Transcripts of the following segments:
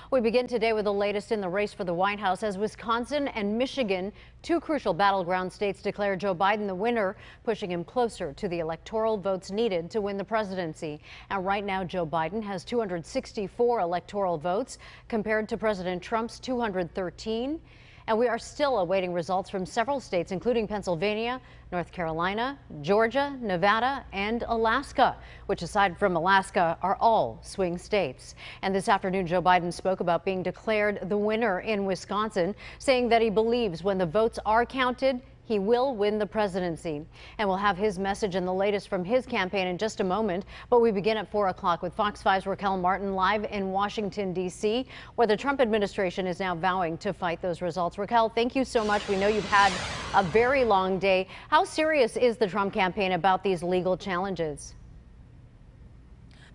We begin today with the latest in the race for the White House as Wisconsin and Michigan, two crucial battleground states, declare Joe Biden the winner, pushing him closer to the electoral votes needed to win the presidency. And right now, Joe Biden has 264 electoral votes compared to President Trump's 213. And we are still awaiting results from several states, including Pennsylvania, North Carolina, Georgia, Nevada, and Alaska, which aside from Alaska are all swing states. And this afternoon, Joe Biden spoke about being declared the winner in Wisconsin, saying that he believes when the votes are counted, he will win the presidency. And we'll have his message and the latest from his campaign in just a moment. But we begin at 4 o'clock with Fox 5's Raquel Martin live in Washington, D.C., where the Trump administration is now vowing to fight those results. Raquel, thank you so much. We know you've had a very long day. How serious is the Trump campaign about these legal challenges?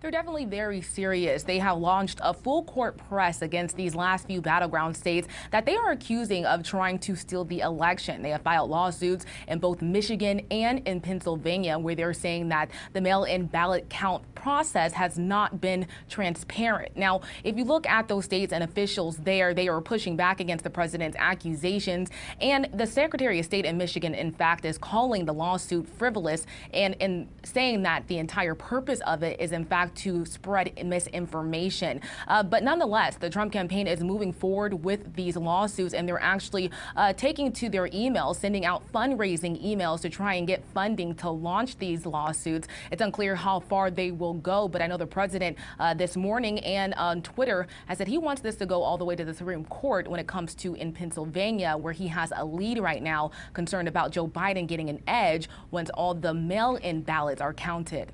They're definitely very serious. They have launched a full court press against these last few battleground states that they are accusing of trying to steal the election. They have filed lawsuits in both Michigan and in Pennsylvania, where they're saying that the mail-in ballot count process has not been transparent. Now, if you look at those states and officials there, they are pushing back against the president's accusations. And the Secretary of State in Michigan, in fact, is calling the lawsuit frivolous and saying that the entire purpose of it is, in fact, to spread misinformation. But nonetheless, the Trump campaign is moving forward with these lawsuits, and they're actually taking to their emails, sending out fundraising emails to try and get funding to launch these lawsuits. It's unclear how far they will go, but I know the president this morning and on Twitter has said he wants this to go all the way to the Supreme Court when it comes to in Pennsylvania, where he has a lead right now, concerned about Joe Biden getting an edge once all the mail-in ballots are counted.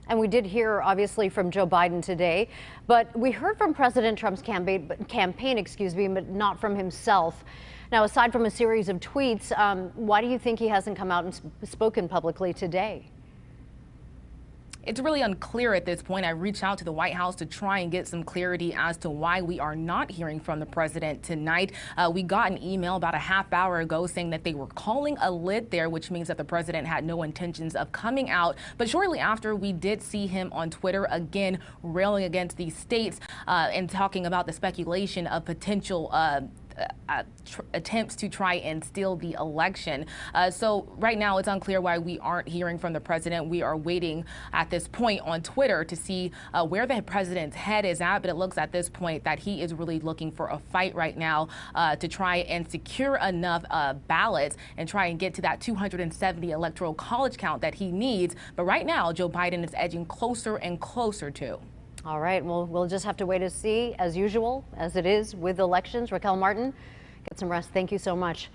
And we did hear, obviously, from Joe Biden today, but we heard from President Trump's campaign, but not from himself. Now, aside from a series of tweets, why do you think he hasn't come out and spoken publicly today? It's really unclear at this point. I reached out to the White House to try and get some clarity as to why we are not hearing from the president tonight. We got an email about a half hour ago saying that they were calling a lid there, which means that the president had no intentions of coming out. But shortly after, we did see him on Twitter again railing against these states and talking about the speculation of potential attempts to try and steal the election. So right now it's unclear why we aren't hearing from the president. We are waiting at this point on Twitter to see where the president's head is at. But it looks at this point that he is really looking for a fight right now to try and secure enough ballots and try and get to that 270 electoral college count that he needs. But right now, Joe Biden is edging closer and closer to. All right, well, we'll just have to wait to see, as usual, as it is with elections. Raquel Martin, get some rest. Thank you so much.